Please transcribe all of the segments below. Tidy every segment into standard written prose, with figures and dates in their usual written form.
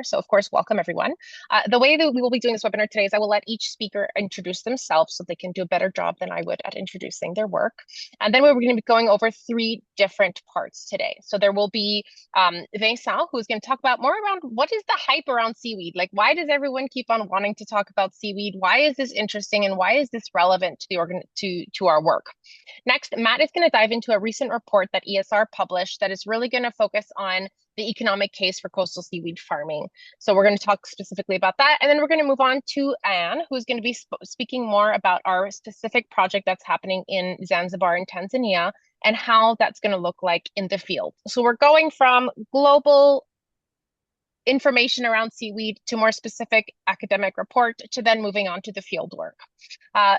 So of course, welcome everyone. The way that we will be doing this webinar today is I will let each speaker introduce themselves so they can do a better job than I would at introducing their work. And then we're going to be going over three different parts today. So there will be Vincent, who's going to talk about more around what is the hype around seaweed? Like, why does everyone keep on wanting to talk about seaweed? Why is this interesting and why is this relevant to to our work? Next, Matt is going to dive into a recent report that ESR published that is really going to focus on the economic case for coastal seaweed farming. So we're going to talk specifically about that. And then we're going to move on to Anne, who's going to be speaking more about our specific project that's happening in Zanzibar in Tanzania and how that's going to look like in the field. So we're going from global information around seaweed to more specific academic report to then moving on to the field work.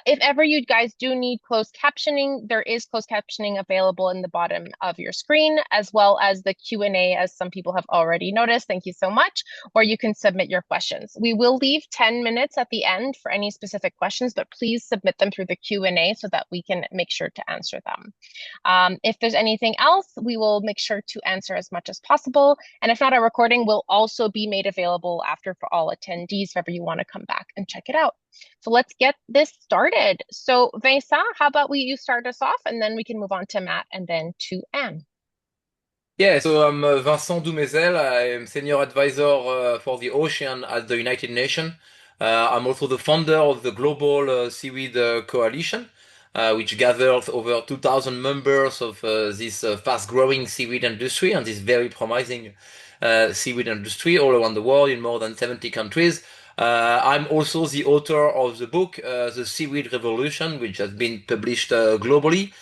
If ever you guys do need closed captioning, there is closed captioning available in the bottom of your screen, as well as the Q&A, as some people have already noticed. Thank you so much. Or you can submit your questions. We will leave 10 minutes at the end for any specific questions, but please submit them through the Q&A so that we can make sure to answer them. If there's anything else, we will make sure to answer as much as possible. And if not, our recording will also be made available after for all attendees if ever you want to come back and check it out. So let's get this started. So Vincent, how about you start us off and then we can move on to Matt and then to Anne. Yeah, so I'm Vincent Doumeizel. I am senior advisor for the ocean at the United Nations. I'm also the founder of the Global Seaweed Coalition, which gathers over 2,000 members of this fast-growing seaweed industry and this very promising seaweed industry all around the world in more than 70 countries. I'm also the author of the book, The Seaweed Revolution, which has been published globally.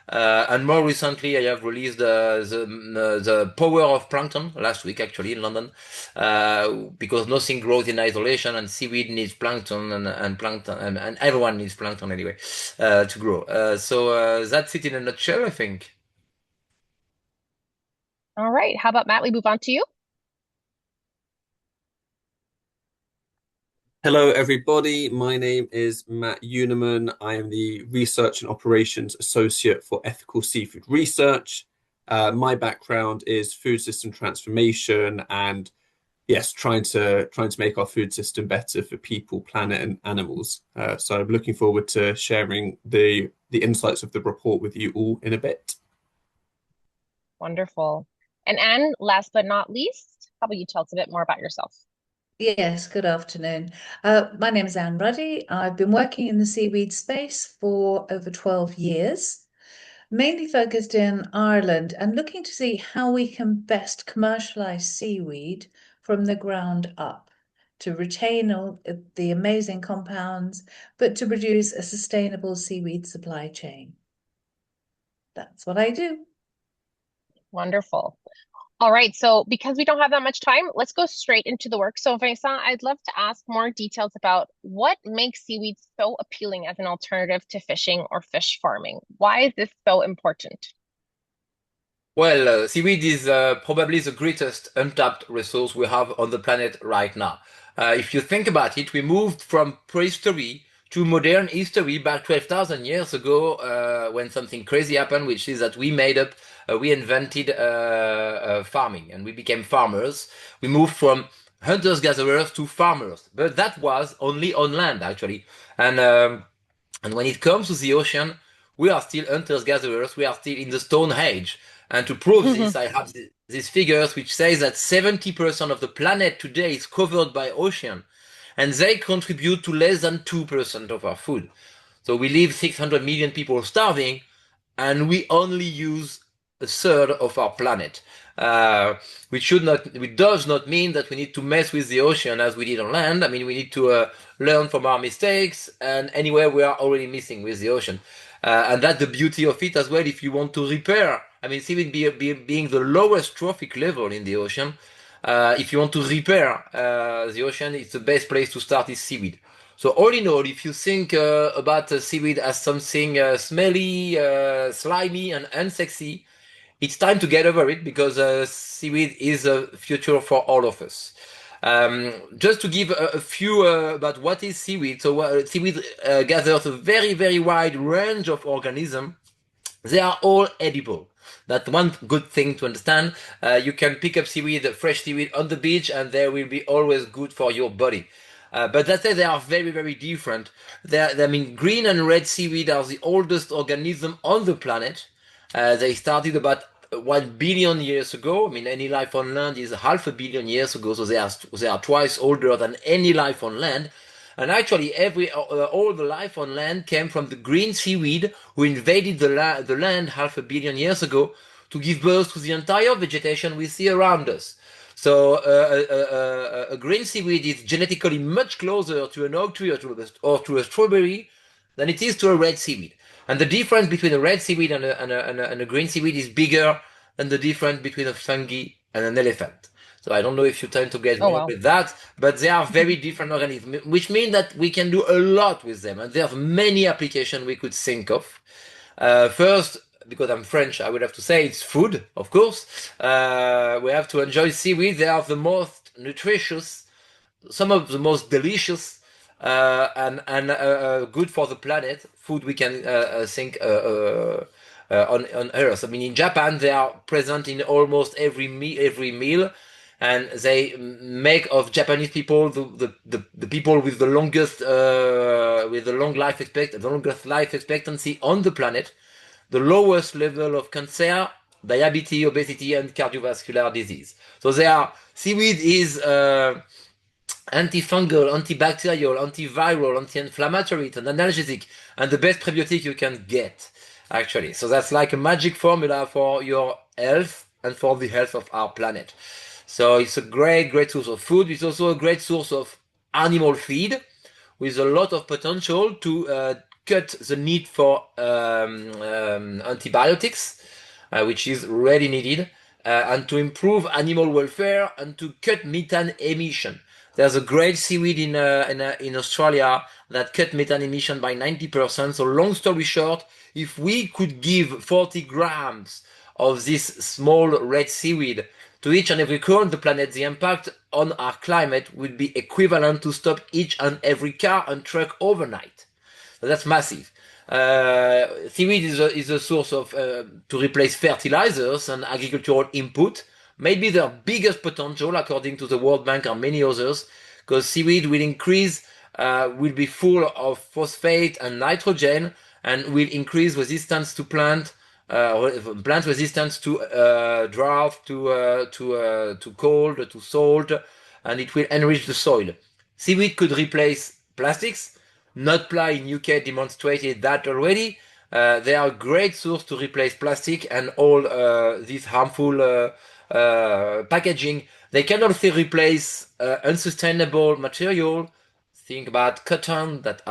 And more recently, I have released the Power of Plankton last week, actually, in London, because nothing grows in isolation, and seaweed needs plankton, and plankton, and everyone needs plankton anyway, to grow. So that's it in a nutshell, I think. All right, how about Matt, we move on to you? Hello, everybody. My name is Matt Unerman. I am the Research and Operations Associate for Ethical Seafood Research. My background is food system transformation and yes, trying to make our food system better for people, planet, and animals. So I'm looking forward to sharing the insights of the report with you all in a bit. Wonderful. And Anne, last but not least, how about you tell us a bit more about yourself? Yes, good afternoon. My name is Anne Ruddy. I've been working in the seaweed space for over 12 years, mainly focused in Ireland and looking to see how we can best commercialize seaweed from the ground up to retain all the amazing compounds, but to produce a sustainable seaweed supply chain. That's what I do. Wonderful. All right, so because we don't have that much time, let's go straight into the work. So Vincent, I'd love to ask more details about what makes seaweed so appealing as an alternative to fishing or fish farming. Why is this so important? Well, seaweed is probably the greatest untapped resource we have on the planet right now. If you think about it, we moved from prehistory to modern history back 12,000 years ago when something crazy happened, which is that we invented farming and we became farmers. We moved from hunters-gatherers to farmers, but that was only on land actually. And when it comes to the ocean, we are still hunters-gatherers. We are still in the Stone Age. And to prove this, I have these figures which say that 70% of the planet today is covered by ocean, and they contribute to less than 2% of our food. So we leave 600 million people starving, and we only use a third of our planet. Which does not mean that we need to mess with the ocean as we did on land. I mean, we need to learn from our mistakes, and anywhere we are already missing with the ocean. And that's the beauty of it as well. If you want to repair, I mean, seaweed being the lowest trophic level in the ocean, if you want to repair the ocean, it's the best place to start is seaweed. So all in all, if you think about seaweed as something smelly, slimy, and unsexy, it's time to get over it because seaweed is a future for all of us. Just to give a few about what is seaweed. So seaweed gathers a very, very wide range of organisms They are all edible. That's one good thing to understand. You can pick up seaweed, fresh seaweed on the beach, and they will be always good for your body. But that said, they are very, very different. I mean, green and red seaweed are the oldest organism on the planet. They started about 1 billion years ago. I mean, any life on land is 500 million years ago, so they are twice older than any life on land. And actually, all the life on land came from the green seaweed who invaded the land 500 million years ago to give birth to the entire vegetation we see around us. So a green seaweed is genetically much closer to an oak tree or to a strawberry than it is to a red seaweed. And the difference between a red seaweed and a green seaweed is bigger than the difference between a fungi and an elephant. So I don't know if you tend to get more with that, but they are very different organisms, which means that we can do a lot with them. And there's many applications we could think of. First, because I'm French, I would have to say it's food, of course. We have to enjoy seaweed. They are the most nutritious, some of the most delicious, and good for the planet. Food we can think on Earth. I mean, in Japan, they are present in almost every meal, and they make of Japanese people the people with the longest longest life expectancy on the planet, the lowest level of cancer, diabetes, obesity, and cardiovascular disease. So seaweed is antifungal, antibacterial, antiviral, anti-inflammatory, it's an analgesic, and the best probiotic you can get, actually. So that's like a magic formula for your health and for the health of our planet. So it's a great source of food. It's also a great source of animal feed with a lot of potential to cut the need for antibiotics, which is really needed, and to improve animal welfare and to cut methane emission. There's a great seaweed in Australia that cut methane emission by 90%. So long story short, if we could give 40 grams of this small red seaweed to each and every car on the planet, the impact on our climate would be equivalent to stop each and every car and truck overnight. So that's massive. Seaweed is a source of to replace fertilizers and agricultural input. Maybe their biggest potential, according to the World Bank and many others, because seaweed will be full of phosphate and nitrogen, and will increase resistance to plant resistance to drought, to cold, to salt, and it will enrich the soil. Seaweed could replace plastics. Nutply in UK demonstrated that already. They are a great source to replace plastic and all these harmful packaging. They can also replace unsustainable material. Think about cotton that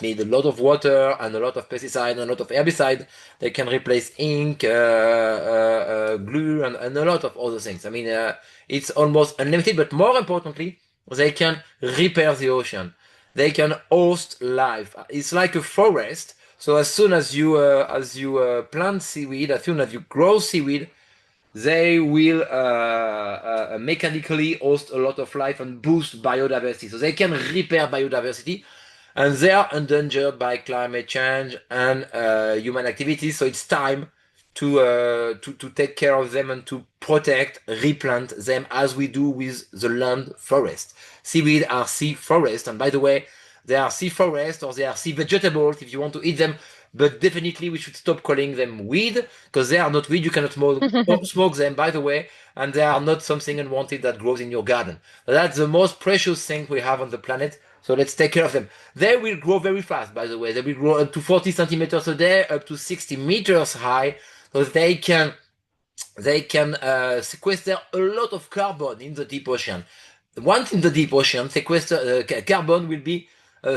need a lot of water and a lot of pesticide and a lot of herbicide. They can replace ink, glue, and a lot of other things. I mean, it's almost unlimited, but more importantly, they can repair the ocean. They can host life. It's like a forest. So as soon as you plant seaweed, as soon as you grow seaweed, they will mechanically host a lot of life and boost biodiversity. So they can repair biodiversity, and they are endangered by climate change and human activities. So it's time to take care of them and to protect, replant them as we do with the land forest. Seaweed are sea forest, and by the way, they are sea forest or they are sea vegetables if you want to eat them. But definitely we should stop calling them weed, because they are not weed. You cannot smoke them, by the way, and they are not something unwanted that grows in your garden. That's the most precious thing we have on the planet. So let's take care of them. They will grow very fast, by the way. They will grow up to 40 centimeters a day, up to 60 meters high. So they can sequester a lot of carbon in the deep ocean. Once in the deep ocean, carbon will be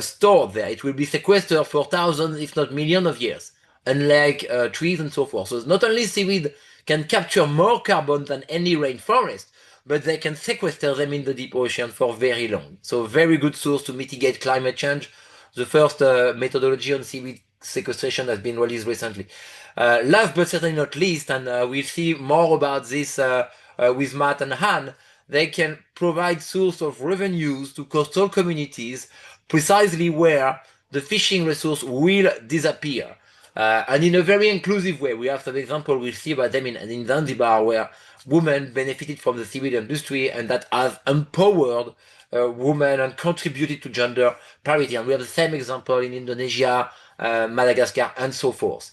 stored there. It will be sequestered for thousands, if not millions of years, unlike trees and so forth. So not only seaweed can capture more carbon than any rainforest, but they can sequester them in the deep ocean for very long. So very good source to mitigate climate change. The first methodology on seaweed sequestration has been released recently. Last but certainly not least, and we'll see more about this with Matt and Han, they can provide source of revenues to coastal communities precisely where the fishing resource will disappear. and in a very inclusive way. We have some example we see about them in Zanzibar where women benefited from the seaweed industry and that has empowered women and contributed to gender parity. And we have the same example in Indonesia, Madagascar, and so forth.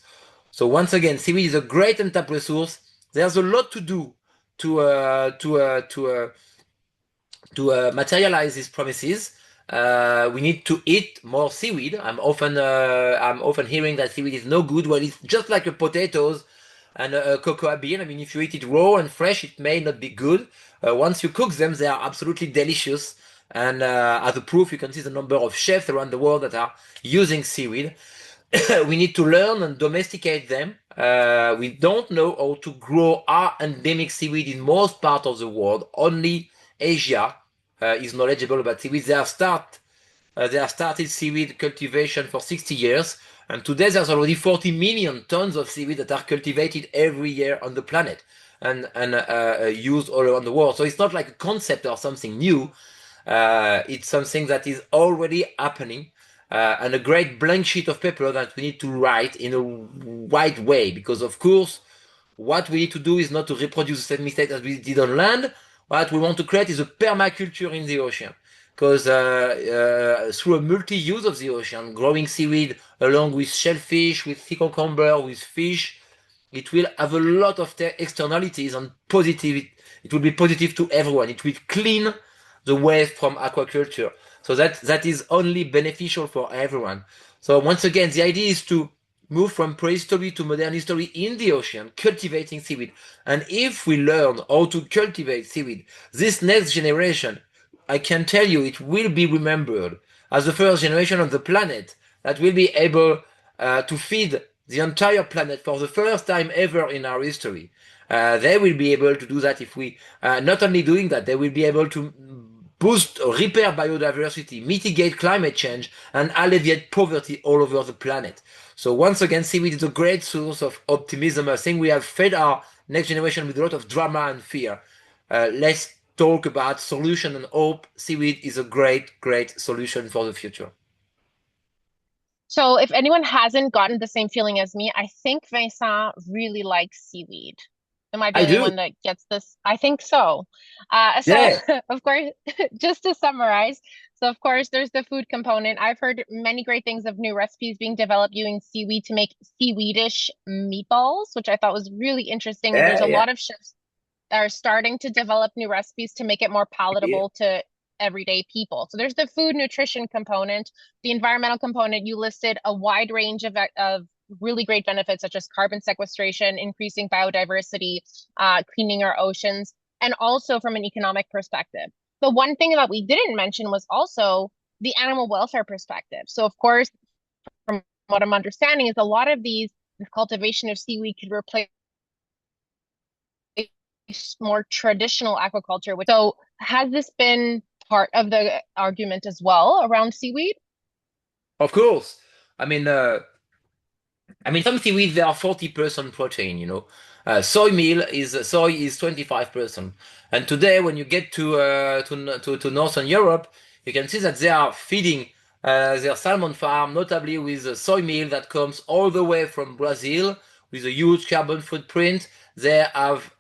So once again, seaweed is a great untapped resource. There's a lot to do to materialize these promises. We need to eat more seaweed. I'm often hearing that seaweed is no good. Well, it's just like a potatoes and a cocoa bean. I mean, if you eat it raw and fresh, it may not be good. Once you cook them, they are absolutely delicious. And as a proof, you can see the number of chefs around the world that are using seaweed. We need to learn and domesticate them. We don't know how to grow our endemic seaweed in most parts of the world. Only Asia is knowledgeable about seaweed. They have started seaweed cultivation for 60 years, and today there's already 40 million tons of seaweed that are cultivated every year on the planet and used all around the world. So it's not like a concept or something new. It's something that is already happening. And a great blank sheet of paper that we need to write in a right way, because of course what we need to do is not to reproduce the same mistake as we did on land. What we want to create is a permaculture in the ocean, because through a multi-use of the ocean, growing seaweed along with shellfish, with sea cucumber, with fish, it will have a lot of externalities and positive. It will be positive to everyone. It will clean the waste from aquaculture. So that is only beneficial for everyone. So once again, the idea is to move from prehistory to modern history in the ocean, cultivating seaweed. And if we learn how to cultivate seaweed, this next generation, I can tell you, it will be remembered as the first generation on the planet that will be able to feed the entire planet for the first time ever in our history. They will be able to do that if we, not only doing that, they will be able to boost or repair biodiversity, mitigate climate change, and alleviate poverty all over the planet. So once again, seaweed is a great source of optimism. I think we have fed our next generation with a lot of drama and fear. Let's talk about solution and hope. Seaweed is a great, great solution for the future. So if anyone hasn't gotten the same feeling as me, I think Vincent really likes seaweed. Am I the I only do. one that gets this? I think so. So Yeah. of course, just to summarize, so of course there's the food component. I've heard many great things of new recipes being developed using seaweed to make seaweedish meatballs, which I thought was really interesting. And there's Yeah, a yeah. lot of chefs are starting to develop new recipes to make it more Yeah. palatable to everyday people. So there's the food nutrition component, the environmental component. You listed a wide range of really great benefits such as carbon sequestration, increasing biodiversity, cleaning our oceans, and also from an economic perspective. The one thing that we didn't mention was also the animal welfare perspective. So of course, from what I'm understanding is a lot of these, the cultivation of seaweed could replace more traditional aquaculture. So has this been part of the argument as well around seaweed? Of course. I mean, some seaweeds they are 40% protein. Soy is 25%. And today, when you get to Northern Europe, you can see that they are feeding their salmon farm, notably with soy meal that comes all the way from Brazil with a huge carbon footprint. They have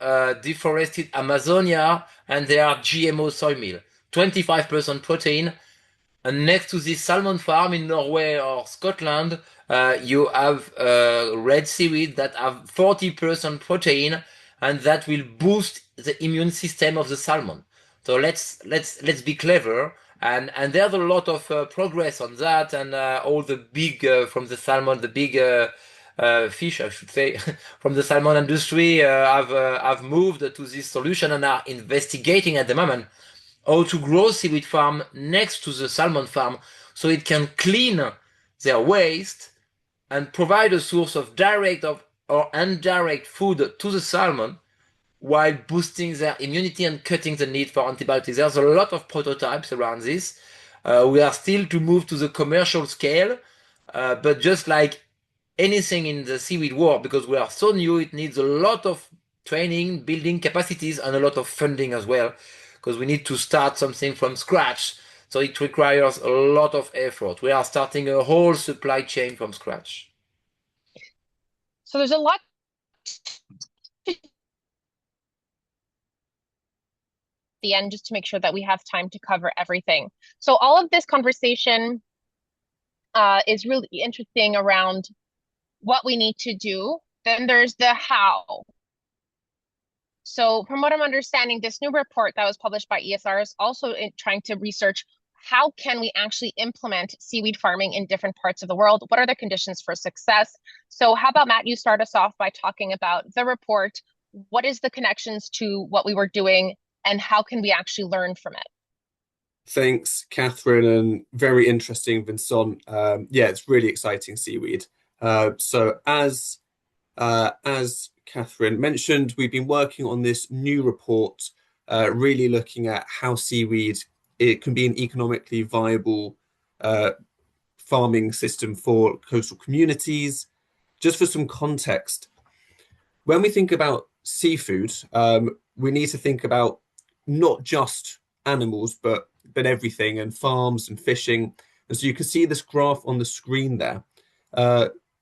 deforested Amazonia and they are GMO soy meal, 25% protein. And next to this salmon farm in Norway or Scotland, you have red seaweed that have 40% protein, and that will boost the immune system of the salmon. So let's be clever, and there's a lot of progress on that, and all the big from the salmon, the big fish, I should say, from the salmon industry have moved to this solution and are investigating at the moment how to grow seaweed farm next to the salmon farm so it can clean their waste and provide a source of direct or indirect food to the salmon while boosting their immunity and cutting the need for antibiotics. There's a lot of prototypes around this. We are still to move to the commercial scale, but just like anything in the seaweed world, because we are so new, it needs a lot of training, building capacities, and a lot of funding as well, because we need to start something from scratch. So it requires a lot of effort. We are starting a whole supply chain from scratch. So there's a lot to the end just to make sure that we have time to cover everything. So all of this conversation is really interesting around what we need to do. Then there's the how. So from what I'm understanding, this new report that was published by ESR is also trying to research how can we actually implement seaweed farming in different parts of the world? What are the conditions for success? So how about Matt, you start us off by talking about the report. What is the connections to what we were doing and how can we actually learn from it? Thanks, Katherine, and very interesting, Vincent. Yeah, it's really exciting, Seaweed. So as Katherine mentioned, we've been working on this new report, really looking at how seaweed it can be an economically viable farming system for coastal communities. Just for some context, when we think about seafood, we need to think about not just animals, but everything, and farms and fishing. And so you can see this graph on the screen there.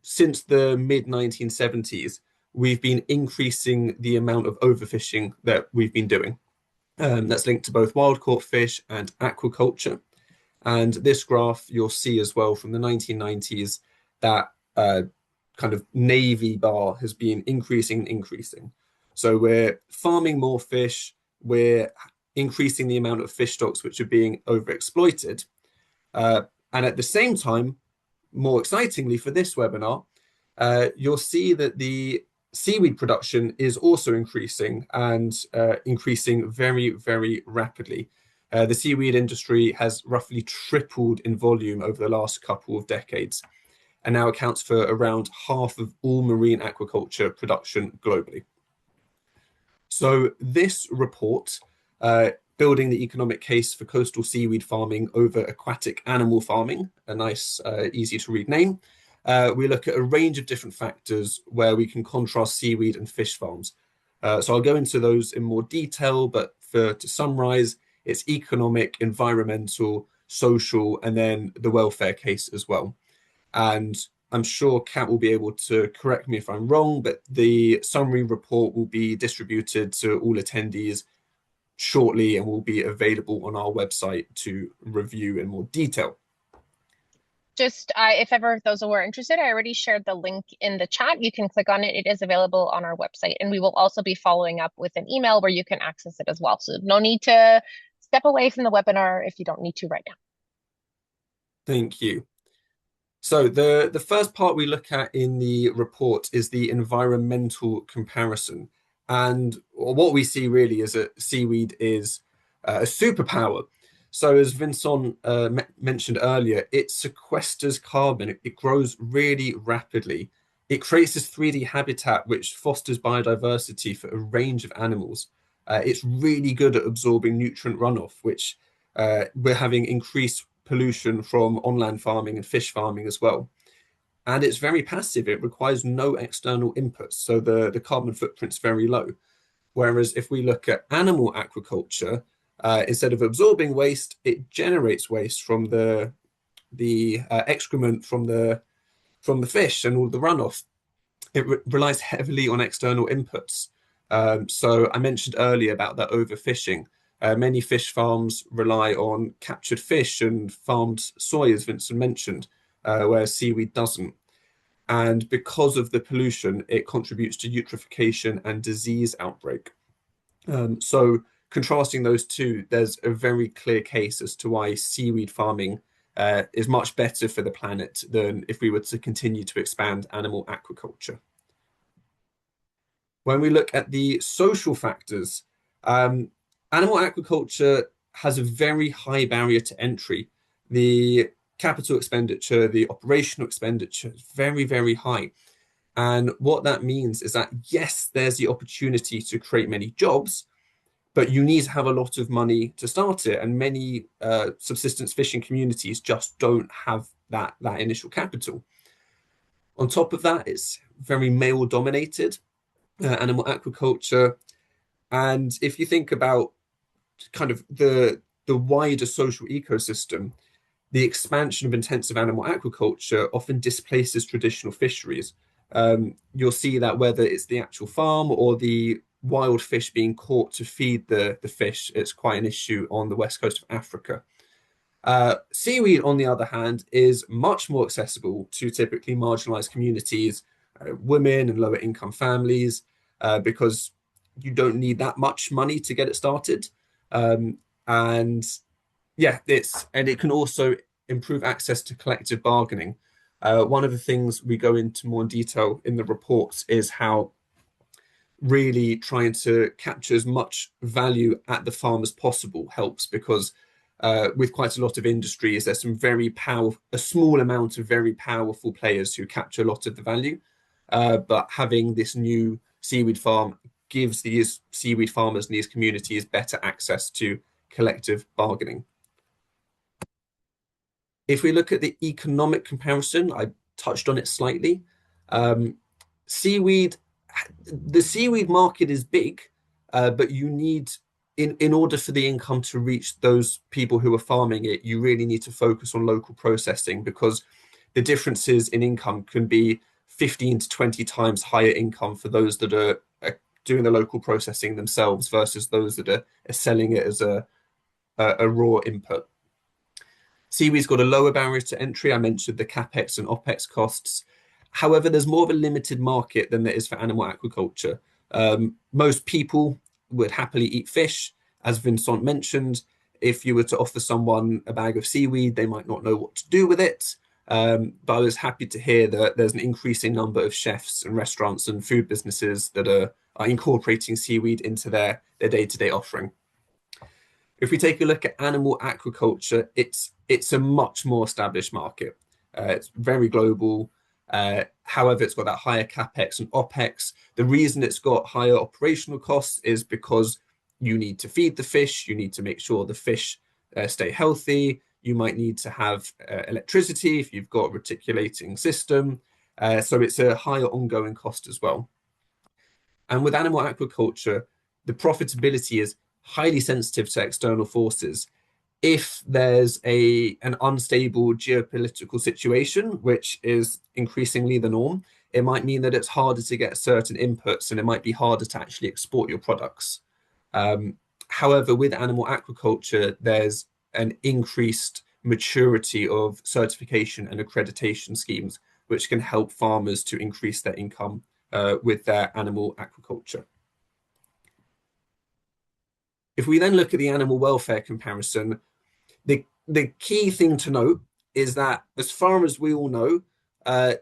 Since the mid-1970s, we've been increasing the amount of overfishing that we've been doing. That's linked to both wild-caught fish and aquaculture. And this graph you'll see as well from the 1990s, that kind of navy bar has been increasing and increasing. So we're farming more fish, we're increasing the amount of fish stocks which are being overexploited. And at the same time, more excitingly for this webinar, you'll see that the seaweed production is also increasing and increasing very, very rapidly. The seaweed industry has roughly tripled in volume over the last couple of decades and now accounts for around half of all marine aquaculture production globally. So this report, building the economic case for coastal seaweed farming over aquatic animal farming, a nice, easy to read name. We look at a range of different factors where we can contrast seaweed and fish farms. So I'll go into those in more detail, but to summarize, it's economic, environmental, social, and then the welfare case as well. And I'm sure Kat will be able to correct me if I'm wrong, but the summary report will be distributed to all attendees shortly and will be available on our website to review in more detail. Just if ever those who are interested, I already shared the link in the chat. You can click on it. It is available on our website. And we will also be following up with an email where you can access it as well. So no need to step away from the webinar if you don't need to right now. Thank you. So the first part we look at in the report is the environmental comparison. And what we see really is that seaweed is a superpower. So as Vincent mentioned earlier, it sequesters carbon. It grows really rapidly. It creates this 3D habitat which fosters biodiversity for a range of animals. It's really good at absorbing nutrient runoff, which we're having increased pollution from on-land farming and fish farming as well. And it's very passive. It requires no external inputs, so the carbon footprint's very low. Whereas if we look at animal aquaculture, instead of absorbing waste, it generates waste from the excrement from the fish and all the runoff. It relies heavily on external inputs. So I mentioned earlier about that overfishing. Many fish farms rely on captured fish and farmed soy, as Vincent mentioned, whereas seaweed doesn't. And because of the pollution, it contributes to eutrophication and disease outbreak. So contrasting those two, there's a very clear case as to why seaweed farming is much better for the planet than if we were to continue to expand animal aquaculture. When we look at the social factors, animal aquaculture has a very high barrier to entry. The capital expenditure, the operational expenditure is very, very high. And what that means is that, yes, there's the opportunity to create many jobs, but you need to have a lot of money to start it. And many subsistence fishing communities just don't have that initial capital. On top of that, it's very male dominated, animal aquaculture. And if you think about kind of the wider social ecosystem, the expansion of intensive animal aquaculture often displaces traditional fisheries. you'll see that whether it's the actual farm or the wild fish being caught to feed the fish, it's quite an issue on the west coast of Africa. Seaweed, on the other hand, is much more accessible to typically marginalized communities, women and lower income families, because you don't need that much money to get it started. And yeah, it can also improve access to collective bargaining. One of the things we go into more in detail in the reports is how really trying to capture as much value at the farm as possible helps, because with quite a lot of industries, there's a small amount of very powerful players who capture a lot of the value. But having this new seaweed farm gives these seaweed farmers in these communities better access to collective bargaining. If we look at the economic comparison, I touched on it slightly. The seaweed market is big, but you need, in order for the income to reach those people who are farming it, you really need to focus on local processing, because the differences in income can be 15 to 20 times higher income for those that are doing the local processing themselves versus those that are selling it as a raw input. Seaweed's got a lower barrier to entry. I mentioned the capex and opex costs. However, there's more of a limited market than there is for animal aquaculture. Most people would happily eat fish. As Vincent mentioned, if you were to offer someone a bag of seaweed, they might not know what to do with it. But I was happy to hear that there's an increasing number of chefs and restaurants and food businesses that are incorporating seaweed into their day-to-day offering. If we take a look at animal aquaculture, it's a much more established market. It's very global. However, it's got that higher capex and opex. The reason it's got higher operational costs is because you need to feed the fish, you need to make sure the fish stay healthy, you might need to have electricity if you've got a reticulating system. So it's a higher ongoing cost as well. And with animal aquaculture, the profitability is highly sensitive to external forces. If there's an unstable geopolitical situation, which is increasingly the norm, it might mean that it's harder to get certain inputs and it might be harder to actually export your products. However, with animal aquaculture, there's an increased maturity of certification and accreditation schemes, which can help farmers to increase their income with their animal aquaculture. If we then look at the animal welfare comparison, the key thing to note is that, as far as we all know,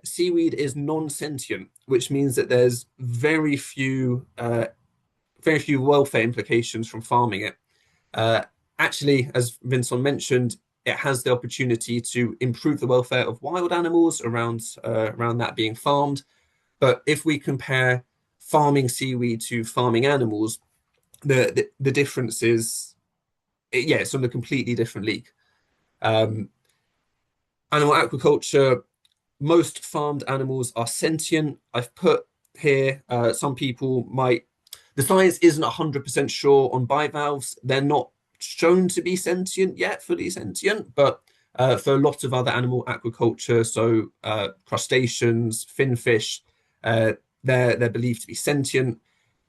seaweed is non-sentient, which means that there's very few welfare implications from farming it. Actually, as Vincent mentioned, it has the opportunity to improve the welfare of wild animals around that being farmed. But if we compare farming seaweed to farming animals, the difference is, it's on a completely different league. Animal aquaculture, most farmed animals are sentient. I've put here, some people might, the science isn't 100% sure on bivalves. They're not shown to be sentient yet, fully sentient, but for a lot of other animal aquaculture, so crustaceans, finfish, they're believed to be sentient.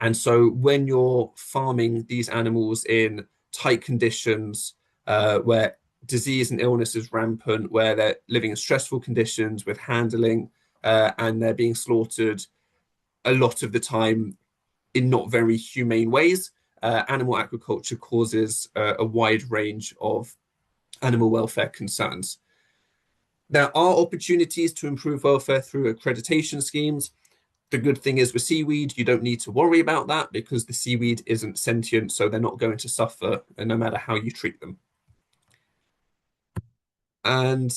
And so when you're farming these animals in tight conditions, where disease and illness is rampant, where they're living in stressful conditions with handling, and they're being slaughtered a lot of the time in not very humane ways, animal aquaculture causes a wide range of animal welfare concerns. There are opportunities to improve welfare through accreditation schemes. The good thing is with seaweed, you don't need to worry about that because the seaweed isn't sentient, so they're not going to suffer no matter how you treat them. And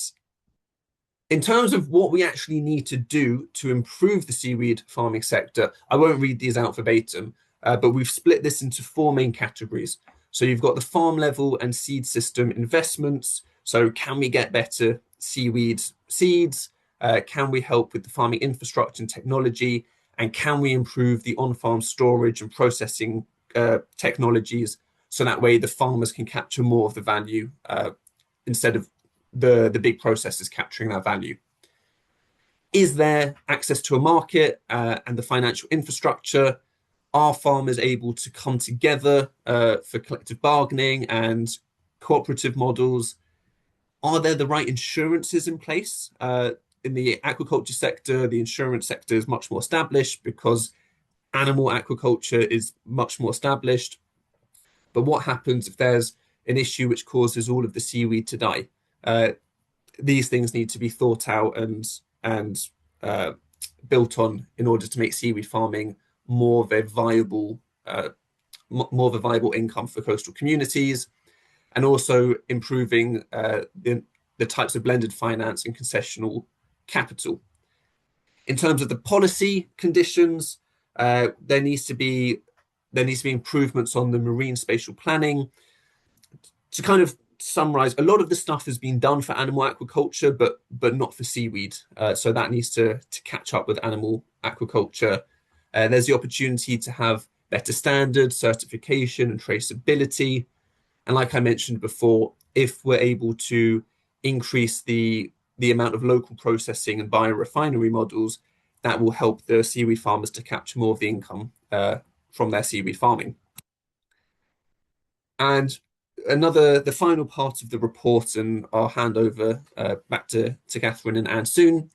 in terms of what we actually need to do to improve the seaweed farming sector, I won't read these out verbatim, but we've split this into 4 main categories. So you've got the farm level and seed system investments. So can we get better seaweed seeds? Can we help with the farming infrastructure and technology? And can we improve the on-farm storage and processing technologies so that way the farmers can capture more of the value instead of the big processors capturing that value? Is there access to a market and the financial infrastructure? Are farmers able to come together for collective bargaining and cooperative models? Are there the right insurances in place? In the aquaculture sector, the insurance sector is much more established because animal aquaculture is much more established. But what happens if there's an issue which causes all of the seaweed to die? These things need to be thought out and built on in order to make seaweed farming more of a viable income for coastal communities, and also improving the types of blended finance and concessional capital. In terms of the policy conditions, there needs to be improvements on the marine spatial planning. To kind of summarize, a lot of the stuff has been done for animal aquaculture, but not for seaweed. So that needs to catch up with animal aquaculture. There's the opportunity to have better standards, certification, and traceability. And like I mentioned before, if we're able to increase the amount of local processing and biorefinery models, that will help the seaweed farmers to capture more of the income from their seaweed farming. And the final part of the report, and I'll hand over back to Katherine and Anne soon.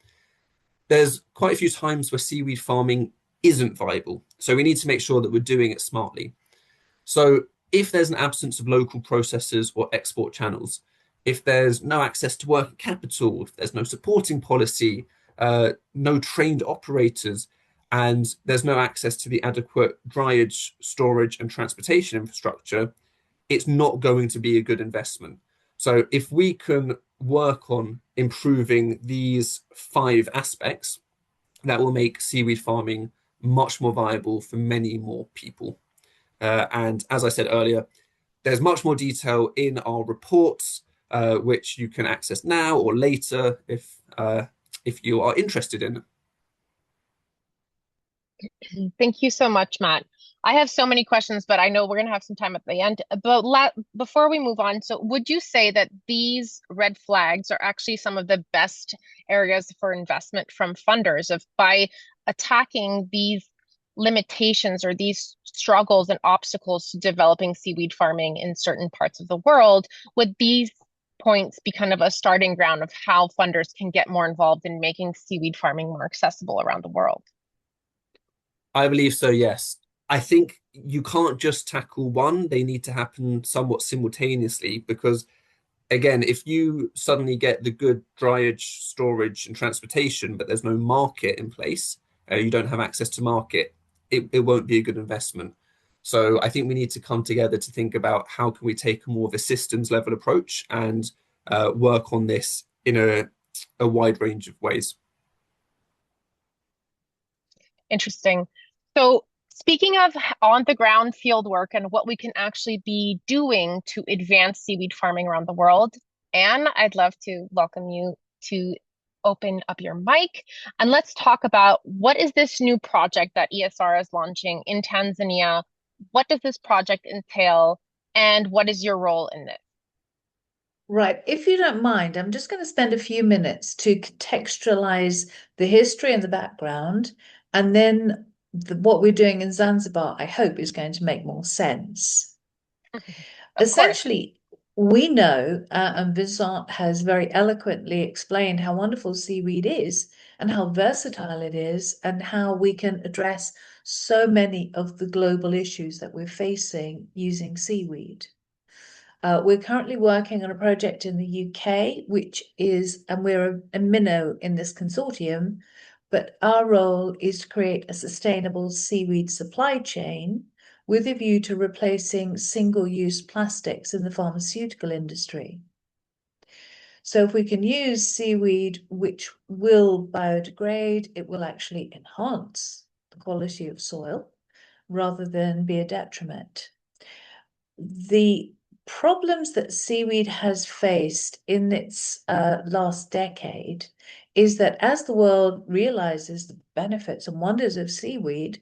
There's quite a few times where seaweed farming isn't viable. So we need to make sure that we're doing it smartly. So if there's an absence of local processors or export channels, if there's no access to working capital, if there's no supporting policy, no trained operators, and there's no access to the adequate dryage, storage, and transportation infrastructure, it's not going to be a good investment. So if we can work on improving these 5 aspects, that will make seaweed farming much more viable for many more people. And as I said earlier, there's much more detail in our reports, which you can access now or later if you are interested in. Thank you so much, Matt. I have so many questions, but I know we're going to have some time at the end. But before we move on, so would you say that these red flags are actually some of the best areas for investment from funders, of by attacking these limitations or these struggles and obstacles to developing seaweed farming in certain parts of the world, would these points be kind of a starting ground of how funders can get more involved in making seaweed farming more accessible around the world? I believe so, yes. I think you can't just tackle one. They need to happen somewhat simultaneously because, again, if you suddenly get the good dryage, storage, and transportation, but there's no market in place, you don't have access to market, it won't be a good investment. So I think we need to come together to think about how can we take more of a systems level approach and work on this in a wide range of ways. Interesting. So, speaking of on the ground field work and what we can actually be doing to advance seaweed farming around the world, Anne, I'd love to welcome you to open up your mic and let's talk about what is this new project that ESR is launching in Tanzania? What does this project entail, and what is your role in this? Right. If you don't mind, I'm just going to spend a few minutes to contextualize the history and the background, and then what we're doing in Zanzibar, I hope, is going to make more sense. Essentially, we know, and Vincent has very eloquently explained how wonderful seaweed is and how versatile it is and how we can address so many of the global issues that we're facing using seaweed. We're currently working on a project in the UK, and we're a minnow in this consortium, but our role is to create a sustainable seaweed supply chain with a view to replacing single-use plastics in the pharmaceutical industry. So if we can use seaweed, which will biodegrade, it will actually enhance the quality of soil rather than be a detriment. The problems that seaweed has faced in its last decade is that as the world realizes the benefits and wonders of seaweed,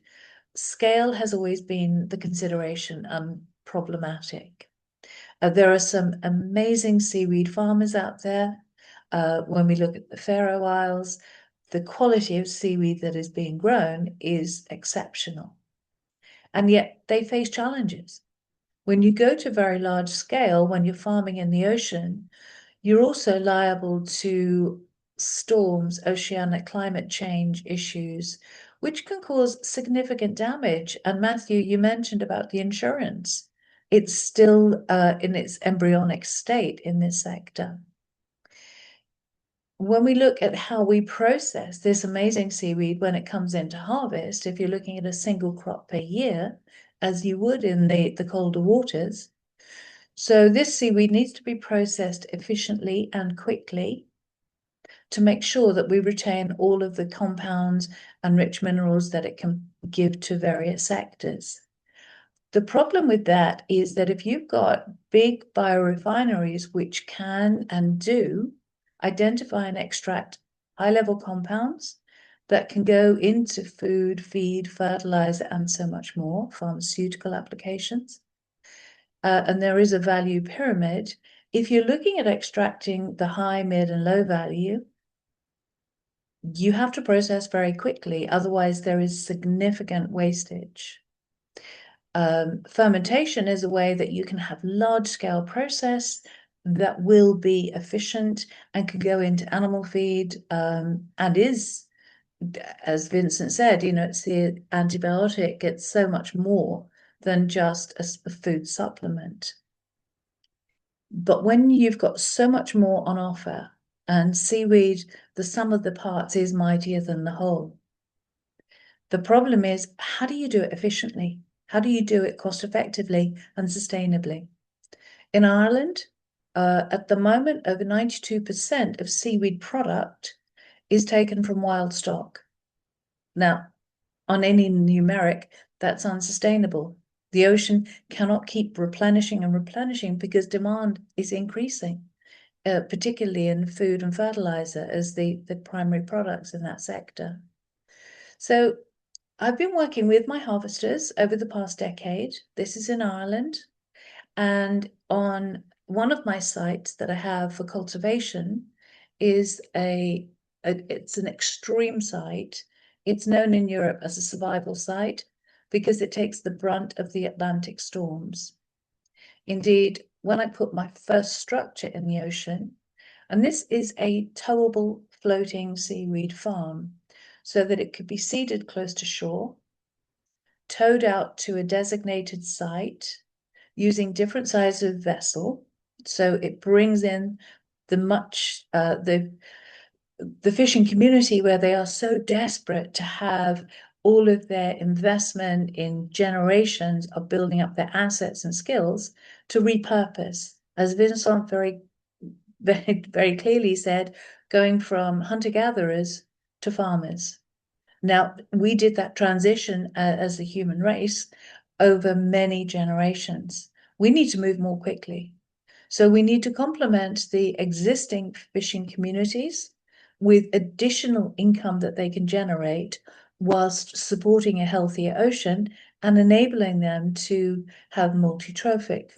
scale has always been the consideration and problematic. There are some amazing seaweed farmers out there. When we look at the Faroe Isles, the quality of seaweed that is being grown is exceptional. And yet they face challenges. When you go to very large scale, when you're farming in the ocean, you're also liable to storms, oceanic climate change issues, which can cause significant damage. And Matthew, you mentioned about the insurance. It's still in its embryonic state in this sector. When we look at how we process this amazing seaweed when it comes into harvest, if you're looking at a single crop per year, as you would in the colder waters, so this seaweed needs to be processed efficiently and quickly to make sure that we retain all of the compounds and rich minerals that it can give to various sectors. The problem with that is that if you've got big biorefineries which can and do identify and extract high-level compounds that can go into food, feed, fertilizer, and so much more, pharmaceutical applications, and there is a value pyramid. If you're looking at extracting the high, mid, and low value, you have to process very quickly, otherwise there is significant wastage. Fermentation is a way that you can have large-scale process that will be efficient and can go into animal feed, and is, as Vincent said, it's the antibiotic. It's so much more than just a food supplement. But when you've got so much more on offer, and seaweed, the sum of the parts is mightier than the whole. The problem is, how do you do it efficiently? How do you do it cost effectively and sustainably? In Ireland, at the moment, over 92% of seaweed product is taken from wild stock. Now, on any numeric, that's unsustainable. The ocean cannot keep replenishing and replenishing because demand is increasing, particularly in food and fertilizer as the primary products in that sector. So I've been working with my harvesters over the past decade. This is in Ireland. And on one of my sites that I have for cultivation is it's an extreme site. It's known in Europe as a survival site because it takes the brunt of the Atlantic storms. Indeed, when I put my first structure in the ocean, and this is a towable floating seaweed farm, so that it could be seeded close to shore, towed out to a designated site using different sizes of vessel, so it brings in the fishing community where they are so desperate to have all of their investment in generations of building up their assets and skills to repurpose, as Vincent very, very, very clearly said, going from hunter-gatherers to farmers. Now, we did that transition as a human race over many generations. We need to move more quickly. So we need to complement the existing fishing communities with additional income that they can generate whilst supporting a healthier ocean and enabling them to have multi-trophic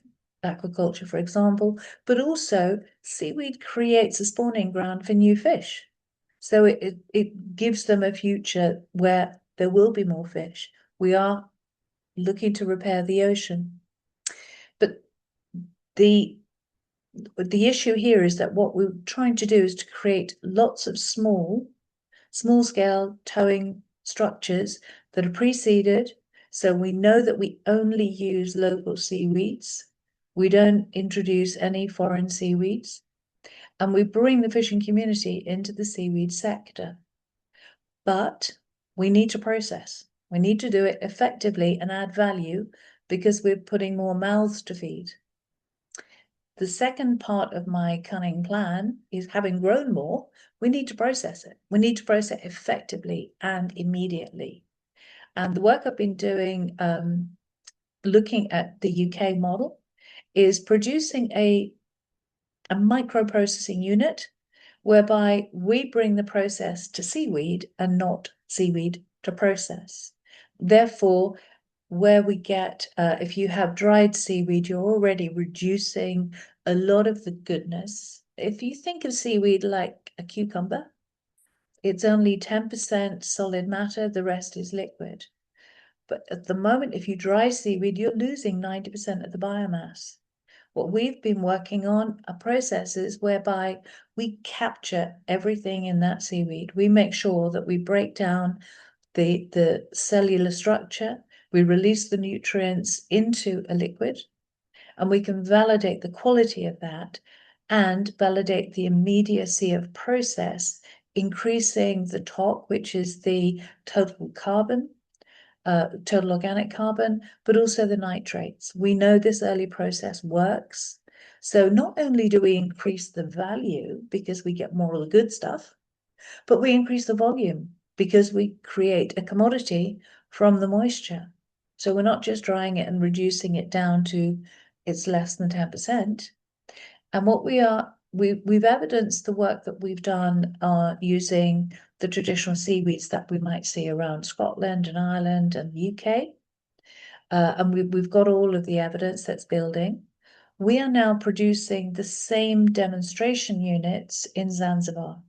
aquaculture, for example, but also seaweed creates a spawning ground for new fish. So it gives them a future where there will be more fish. We are looking to repair the ocean. But the issue here is that what we're trying to do is to create lots of small-scale towing structures that are pre-seeded, so we know that we only use local seaweeds. We don't introduce any foreign seaweeds. And we bring the fishing community into the seaweed sector. But we need to process. We need to do it effectively and add value because we're putting more mouths to feed. The second part of my cunning plan is, having grown more, we need to process it. We need to process it effectively and immediately. And the work I've been doing, looking at the UK model, is producing a microprocessing unit whereby we bring the process to seaweed and not seaweed to process. Therefore, where we get, if you have dried seaweed, you're already reducing a lot of the goodness. If you think of seaweed like a cucumber, It's only 10% solid matter, the rest is liquid. But at the moment, if you dry seaweed, you're losing 90% of the biomass. What we've been working on are processes whereby we capture everything in that seaweed. We make sure that we break down the cellular structure, we release the nutrients into a liquid, and we can validate the quality of that and validate the immediacy of process, increasing the TOC, which is the total carbon, total organic carbon, but also the nitrates. We know this early process works. So not only do we increase the value because we get more of the good stuff, but we increase the volume because we create a commodity from the moisture. So we're not just drying it and reducing it down to it's less than 10%. And what we've evidenced the work that we've done using the traditional seaweeds that we might see around Scotland and Ireland and the UK. And we've got all of the evidence that's building. We are now producing the same demonstration units in Zanzibar.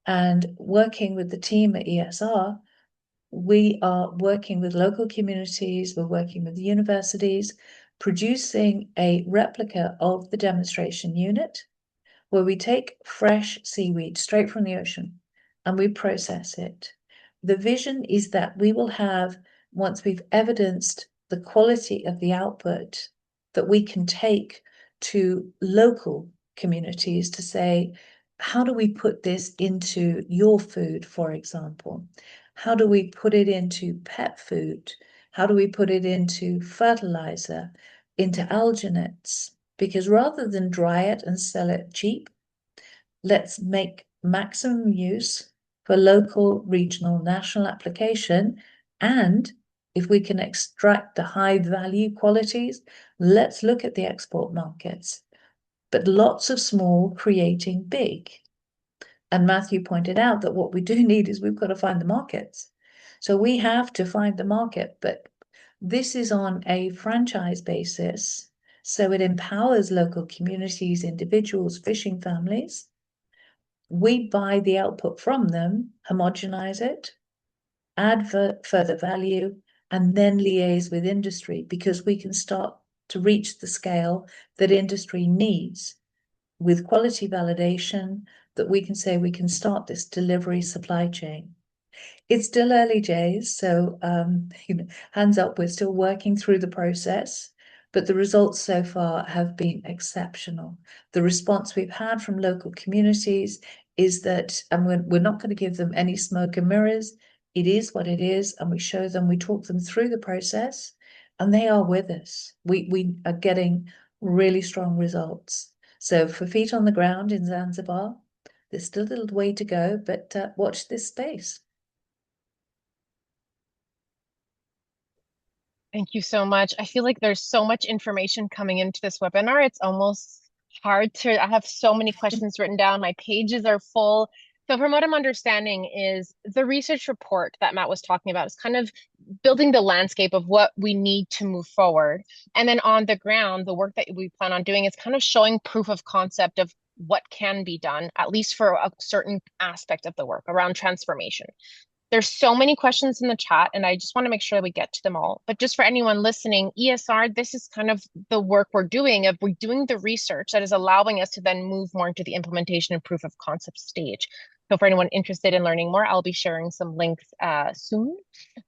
And working with the team at ESR, we are working with local communities, we're working with universities, producing a replica of the demonstration unit where we take fresh seaweed straight from the ocean and we process it. The vision is that we will have, once we've evidenced the quality of the output, that we can take to local communities to say, how do we put this into your food, for example? How do we put it into pet food? How do we put it into fertilizer, into alginates? Because rather than dry it and sell it cheap, let's make maximum use for local, regional, national application. And if we can extract the high value qualities, let's look at the export markets. But lots of small creating big. And Matthew pointed out that what we do need is we've got to find the markets. So we have to find the market, but this is on a franchise basis. So it empowers local communities, individuals, fishing families. We buy the output from them, homogenize it, add further value, and then liaise with industry because we can start to reach the scale that industry needs with quality validation that we can say we can start this delivery supply chain. It's still early days, so hands up, we're still working through the process, but the results so far have been exceptional. The response we've had from local communities is that, and we're not going to give them any smoke and mirrors, it is what it is, and we show them, we talk them through the process, and they are with us. We are getting really strong results. So for feet on the ground in Zanzibar, there's still a little way to go, but watch this space. Thank you so much. I feel like there's so much information coming into this webinar. It's almost hard to, I have so many questions written down. My pages are full. So from what I'm understanding is the research report that Matt was talking about is kind of building the landscape of what we need to move forward. And then on the ground, the work that we plan on doing is kind of showing proof of concept of what can be done, at least for a certain aspect of the work around transformation. There's so many questions in the chat, and I just want to make sure that we get to them all. But just for anyone listening, ESR, this is kind of the work we're doing of we're doing the research that is allowing us to then move more into the implementation and proof of concept stage. So for anyone interested in learning more, I'll be sharing some links soon.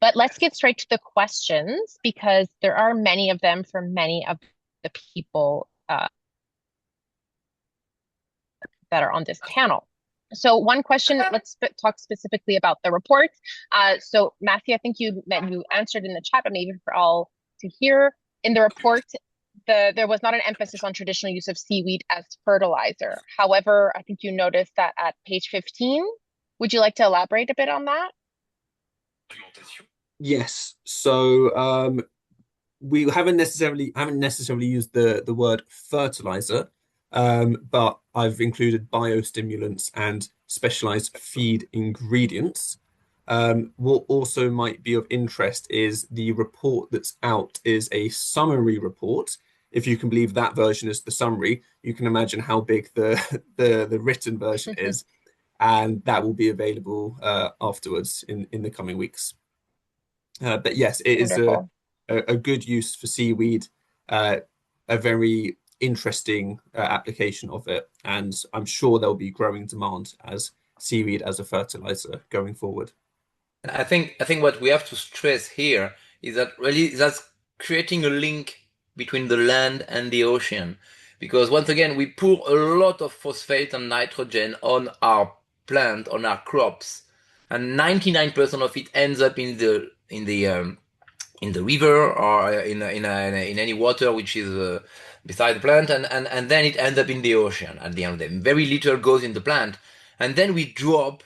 But let's get straight to the questions because there are many of them from many of the people that are on this panel. So one question, let's talk specifically about the report. So Matthew, I think you answered in the chat, but maybe for all to hear, in the report, there was not an emphasis on traditional use of seaweed as fertilizer. However, I think you noticed that at page 15. Would you like to elaborate a bit on that? Yes. So we haven't necessarily used the word fertilizer. But I've included biostimulants and specialized feed ingredients. What also might be of interest is the report that's out is a summary report. If you can believe that version is the summary, you can imagine how big the written version is. and that will be available afterwards in the coming weeks. But yes, it is Wonderful. a good use for seaweed, a very interesting application of it, and I'm sure there'll be growing demand as seaweed as a fertilizer going forward. And I think what we have to stress here is that really that's creating a link between the land and the ocean. Because once again, we pour a lot of phosphate and nitrogen on our plant, on our crops, and 99% of it ends up in the river or in any water which is beside the plant, and then it ends up in the ocean at the end of the day. Very little goes in the plant, and then we drop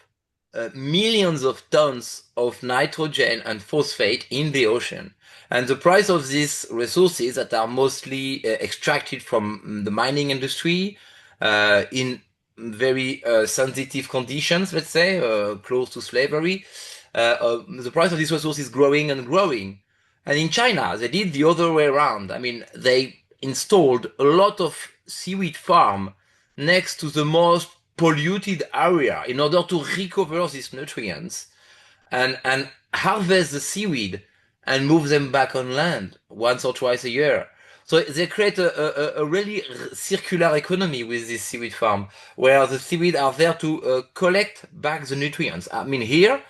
millions of tons of nitrogen and phosphate in the ocean. And the price of these resources that are mostly extracted from the mining industry in very sensitive conditions, let's say, close to slavery, the price of this resource is growing and growing. And in China, they did the other way around. I mean, they installed a lot of seaweed farm next to the most polluted area in order to recover these nutrients and harvest the seaweed and move them back on land once or twice a year. So they create a really circular economy with this seaweed farm, where the seaweed are there to collect back the nutrients. I mean, here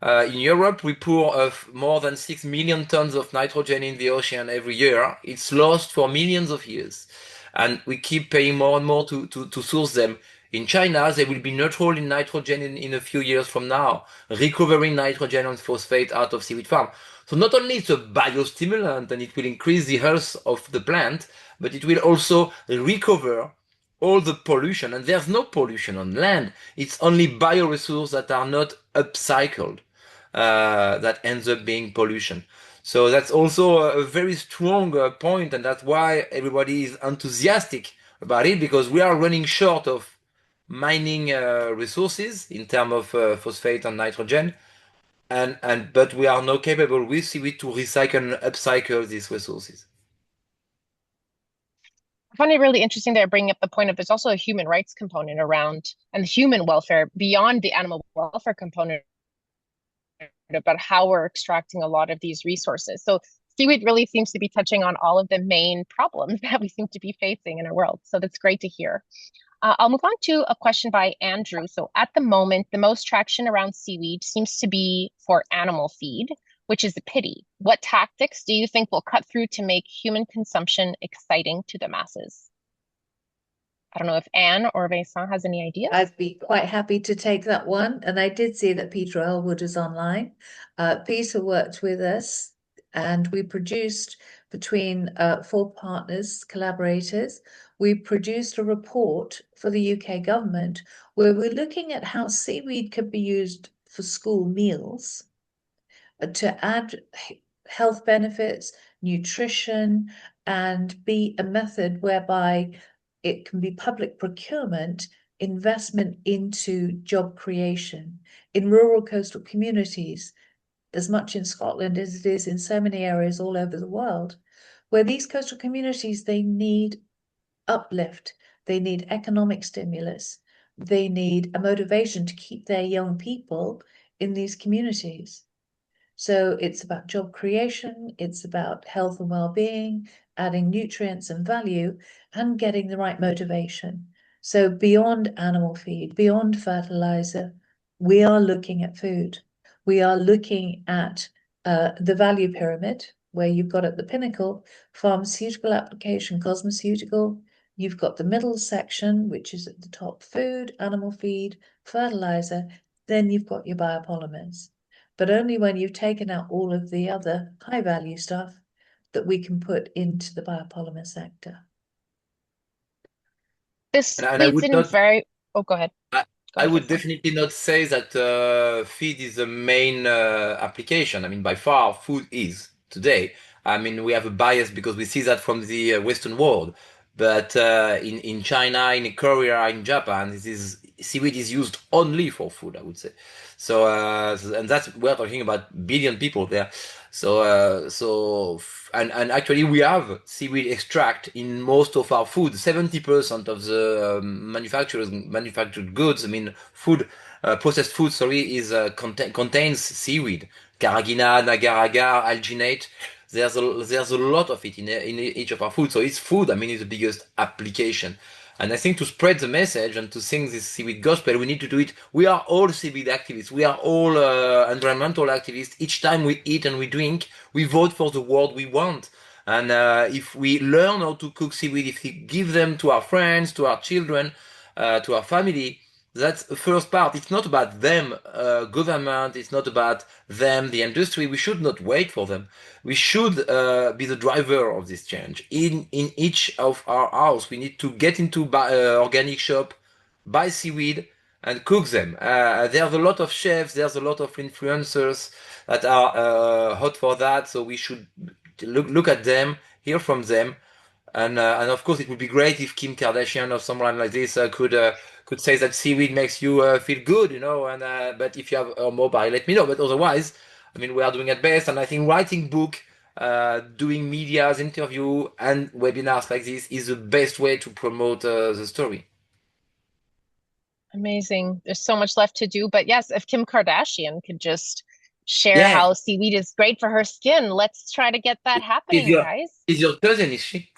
in Europe, we pour more than 6 million tons of nitrogen in the ocean every year. It's lost for millions of years. And we keep paying more and more to source them. In China, they will be neutral in nitrogen in a few years from now, recovering nitrogen and phosphate out of seaweed farm. So not only it's a biostimulant and it will increase the health of the plant, but it will also recover all the pollution. And there's no pollution on land. It's only bioresources that are not upcycled that ends up being pollution. So that's also a very strong point, and that's why everybody is enthusiastic about it, because we are running short of mining resources in terms of phosphate and nitrogen, and but we are now capable with seaweed to recycle and upcycle these resources. I find it really interesting that bringing up the point of there's also a human rights component around and human welfare beyond the animal welfare component about how we're extracting a lot of these resources. So seaweed really seems to be touching on all of the main problems that we seem to be facing in our world. So that's great to hear. I'll move on to a question by Andrew. So at the moment, the most traction around seaweed seems to be for animal feed, which is a pity. What tactics do you think will cut through to make human consumption exciting to the masses? I don't know if Anne or Vincent has any ideas. I'd be quite happy to take that one. And I did see that Peter Elwood is online. Peter worked with us and we produced between 4 partners, collaborators, we produced a report for the UK government where we're looking at how seaweed could be used for school meals to add health benefits, nutrition, and be a method whereby it can be public procurement, investment into job creation in rural coastal communities, as much in Scotland as it is in so many areas all over the world, where these coastal communities, they need uplift, they need economic stimulus, they need a motivation to keep their young people in these communities. So it's about job creation, it's about health and well-being, adding nutrients and value, and getting the right motivation. So beyond animal feed, beyond fertilizer, we are looking at food. We are looking at the value pyramid, where you've got at the pinnacle pharmaceutical application, cosmeceutical. You've got the middle section, which is at the top, food, animal feed, fertilizer. Then you've got your biopolymers. But only when you've taken out all of the other high value stuff that we can put into the biopolymer sector. This And I leads would in not very, oh, go ahead. I, Go I ahead, would Vincent. definitely not say that feed is the main application. I mean, by far, food is today. I mean, we have a bias because we see that from the Western world. But in China, in Korea, in Japan, this is seaweed is used only for food, I would say. So and that's we're talking about billion people there. And actually we have seaweed extract in most of our food. 70% of the manufactured goods, I mean food, processed food, sorry, is contains seaweed. Carrageenan, agar-agar, alginate. There's a lot of it in each of our food. So it's food. I mean, it's the biggest application. And I think to spread the message and to sing this seaweed gospel, we need to do it. We are all seaweed activists. We are all environmental activists. Each time we eat and we drink, we vote for the world we want. And if we learn how to cook seaweed, if we give them to our friends, to our children, to our family, that's the first part. It's not about them, government. It's not about them, the industry. We should not wait for them. We should be the driver of this change. In each of our house, we need to get into organic shop, buy seaweed, and cook them. There's a lot of chefs. There's a lot of influencers that are hot for that. So we should look at them, hear from them, and of course, it would be great if Kim Kardashian or someone like this could say that seaweed makes you feel good, you know. And but if you have a mobile, let me know. But otherwise, I mean, we are doing at best. And I think writing book, doing medias, interview, and webinars like this is the best way to promote the story. Amazing. There's so much left to do. But yes, if Kim Kardashian could just share Yeah, how seaweed is great for her skin, let's try to get that is happening, your guys. is your cousin, is she?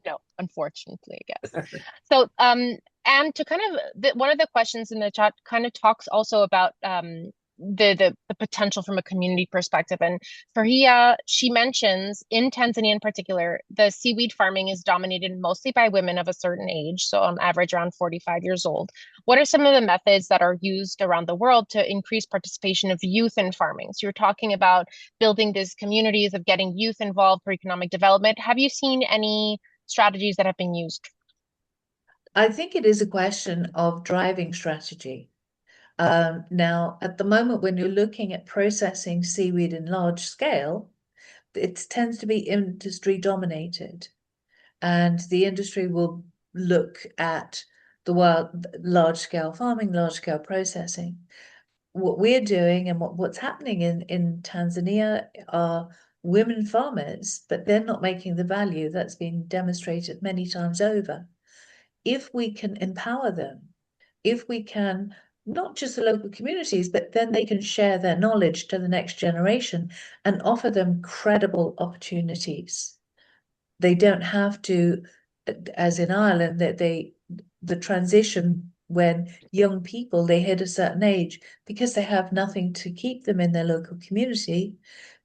No, unfortunately, I guess. So, and to kind of one of the questions in the chat kind of talks also about the potential from a community perspective. And Fahia, she mentions in Tanzania in particular, the seaweed farming is dominated mostly by women of a certain age, so on average around 45 years old. What are some of the methods that are used around the world to increase participation of youth in farming? So you're talking about building these communities of getting youth involved for economic development. Have you seen any strategies that have been used? I think it is a question of driving strategy. Now, at the moment, when you're looking at processing seaweed in large scale, it tends to be industry dominated, and the industry will look at the world, large scale farming, large scale processing. What we're doing and what's happening in Tanzania are women farmers, but they're not making the value that's been demonstrated many times over. If we can empower them, if we can, not just the local communities, but then they can share their knowledge to the next generation and offer them credible opportunities. They don't have to, as in Ireland, that the transition when young people they hit a certain age because they have nothing to keep them in their local community.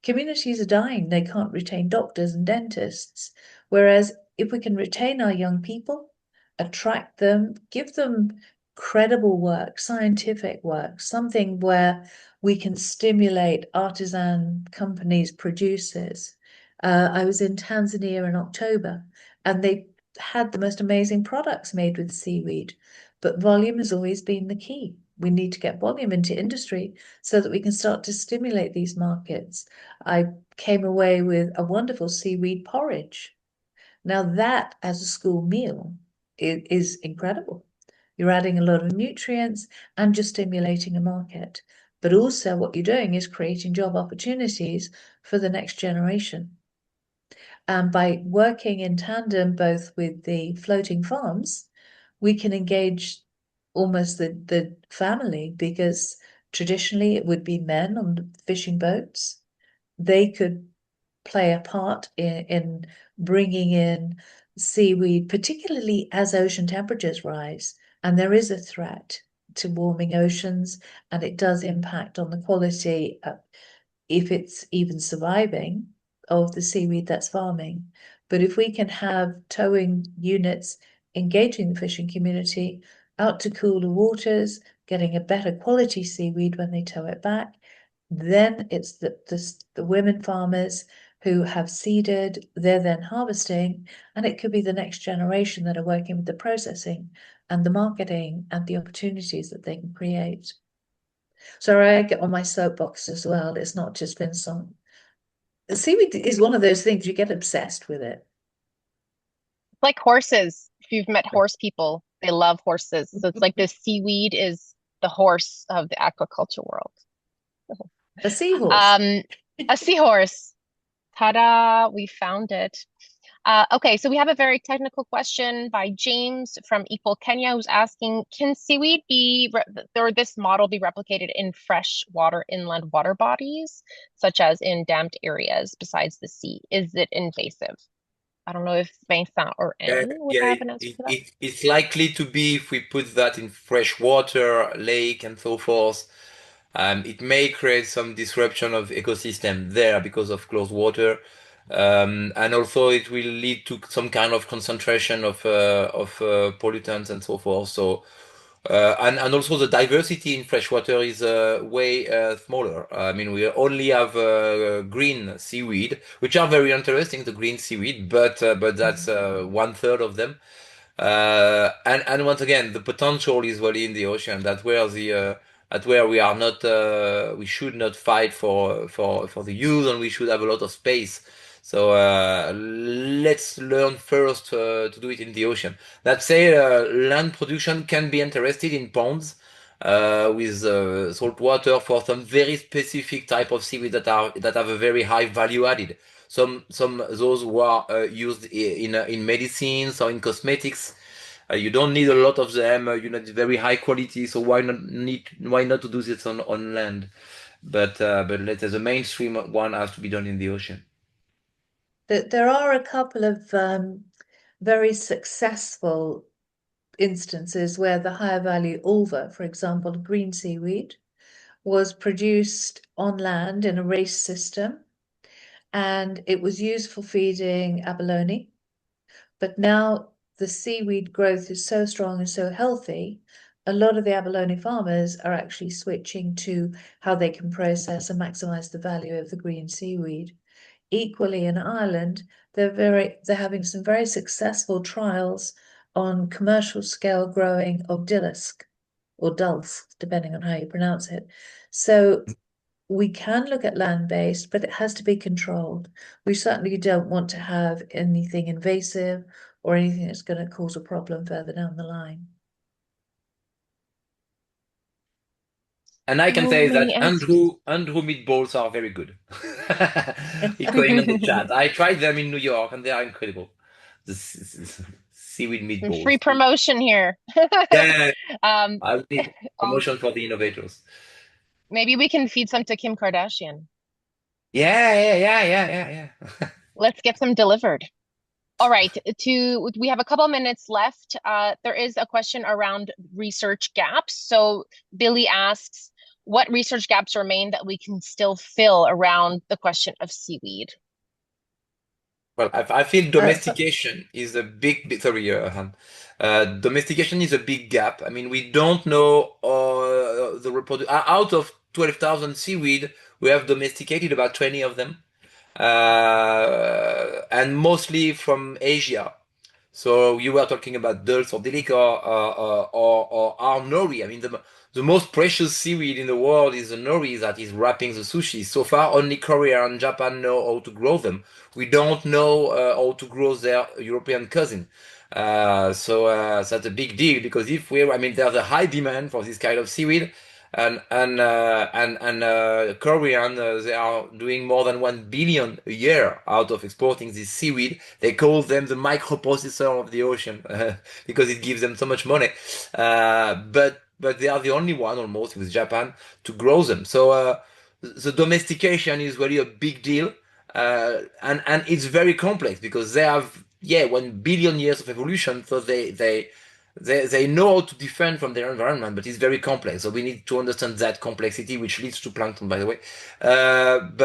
Communities are dying, they can't retain doctors and dentists. Whereas if we can retain our young people, attract them, give them credible work, scientific work, something where we can stimulate artisan companies, producers. I was in Tanzania in October, and they had the most amazing products made with seaweed. But volume has always been the key. We need to get volume into industry so that we can start to stimulate these markets. I came away with a wonderful seaweed porridge. Now, that as a school meal is incredible. You're adding a lot of nutrients and you're stimulating a market. But also, what you're doing is creating job opportunities for the next generation. And by working in tandem both with the floating farms, we can engage almost the family, because traditionally it would be men on fishing boats. They could play a part in bringing in seaweed, particularly as ocean temperatures rise. And there is a threat to warming oceans, and it does impact on the quality, if it's even surviving, of the seaweed that's farming. But if we can have towing units engaging the fishing community out to cooler waters, getting a better quality seaweed when they tow it back, then it's the women farmers who have seeded, they're then harvesting, and it could be the next generation that are working with the processing and the marketing and the opportunities that they can create. So I get on my soapbox as well. It's not just Vincent. Seaweed is one of those things, you get obsessed with it. Like horses. If you've met horse people, they love horses. So it's like the seaweed is the horse of the aquaculture world. A seahorse. Um, a seahorse. Ta-da, we found it. Okay, so we have a very technical question by James from Equal Kenya who's asking, can seaweed or this model be replicated in freshwater inland water bodies, such as in damped areas besides the sea? Is it invasive? I don't know if Vincent or Yeah, Anne would yeah, have an answer for that. it's likely to be if we put that in fresh water, lake, and so forth. It may create some disruption of ecosystem there because of close water, and also it will lead to some kind of concentration of pollutants and so forth. So, and also the diversity in freshwater is way smaller. I mean, we only have green seaweed, which are very interesting, the green seaweed, but that's one third of them. And once again, the potential is really in the ocean. That's where we are not we should not fight for the use, and we should have a lot of space. So let's learn first to do it in the ocean. That said, land production can be interested in ponds with salt water for some very specific type of seaweed that have a very high value added. Some those who are used in medicines or in cosmetics. You don't need a lot of them. You need very high quality. So why not to do this on land? But let's say the mainstream one has to be done in the ocean. There are a couple of very successful instances where the higher value ulva, for example, green seaweed, was produced on land in a race system, and it was used for feeding abalone. But now the seaweed growth is so strong and so healthy, a lot of the abalone farmers are actually switching to how they can process and maximize the value of the green seaweed. Equally in Ireland, they're having some very successful trials on commercial scale growing of dillisk or dulse, depending on how you pronounce it. So we can look at land-based, but it has to be controlled. We certainly don't want to have anything invasive or anything that's going to cause a problem further down the line. And I can So say many that answers. Andrew meatballs are very good. He's going on the chat. I tried them in New York and they are incredible. Seaweed Free meatballs. promotion here. Yeah, Um, I will need oh, promotion for the innovators. maybe we can feed some to Kim Kardashian. Yeah. Let's get them delivered. All right, we have a couple minutes left. There is a question around research gaps. So Billy asks, what research gaps remain that we can still fill around the question of seaweed? Well, I feel Uh, domestication is a sorry, Han. Domestication is a big gap. I mean, we don't know the reprodu out of 12,000 seaweed, we have domesticated about 20 of them, and mostly from Asia. So you were talking about dulse or delica or nori. I mean, the most precious seaweed in the world is the nori that is wrapping the sushi. So far, only Korea and Japan know how to grow them. We don't know how to grow their European cousin. So that's a big deal because I mean, there's a high demand for this kind of seaweed, and Korean they are doing more than 1 billion a year out of exporting this seaweed. They call them the microprocessor of the ocean because it gives them so much money. But they are the only one almost with Japan to grow them. So the domestication is really a big deal, and it's very complex because they have 1 billion years of evolution. So they know how to defend from their environment, but it's very complex. So we need to understand that complexity, which leads to plankton, by the way. And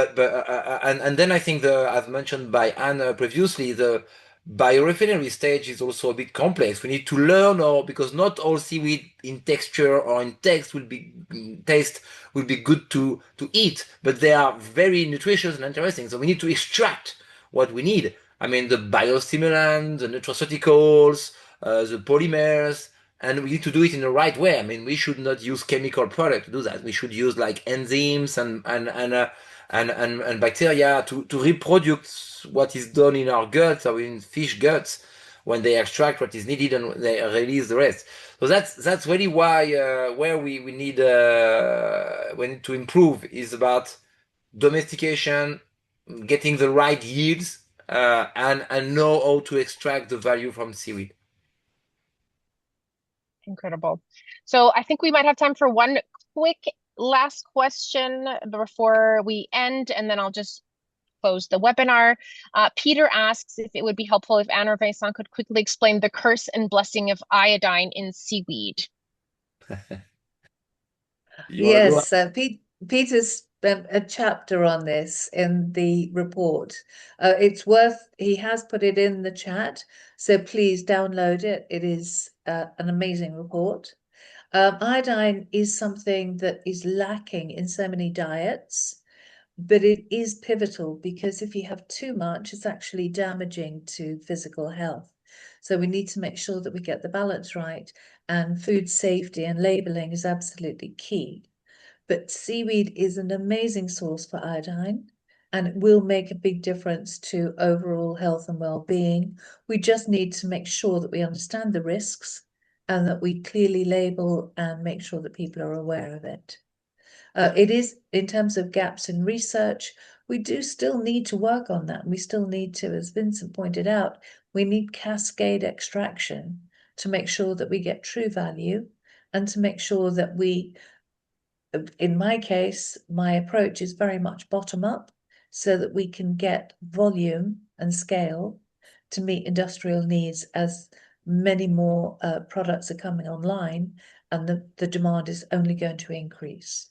then I think as mentioned by Anne previously, the biorefinery stage is also a bit complex. We need to learn, or because not all seaweed in texture or in taste will be good to eat, but they are very nutritious and interesting. So we need to extract what we need. I mean, the biostimulant, the nutraceuticals, the polymers, and we need to do it in the right way. I mean, we should not use chemical product to do that. We should use like enzymes and bacteria to reproduce what is done in our guts or in fish guts. when they extract what is needed and they release the rest. So that's really why where we need to improve is about domestication, getting the right yields, and know how to extract the value from seaweed. Incredible. So I think we might have time for one quick last question before we end, and then I'll just close the webinar. Peter asks if it would be helpful if Anne or Vincent could quickly explain the curse and blessing of iodine in seaweed. Yes, Peter spent a chapter on this in the report. He has put it in the chat, so please download it. It is an amazing report. Iodine is something that is lacking in so many diets, but it is pivotal because if you have too much, it's actually damaging to physical health. So we need to make sure that we get the balance right, and food safety and labeling is absolutely key. But seaweed is an amazing source for iodine, and it will make a big difference to overall health and well-being. We just need to make sure that we understand the risks and that we clearly label and make sure that people are aware of it. It is, in terms of gaps in research, we do still need to work on that. We still need to, as Vincent pointed out, we need cascade extraction to make sure that we get true value and to make sure that we, in my case, my approach is very much bottom up so that we can get volume and scale to meet industrial needs as many more products are coming online and the demand is only going to increase.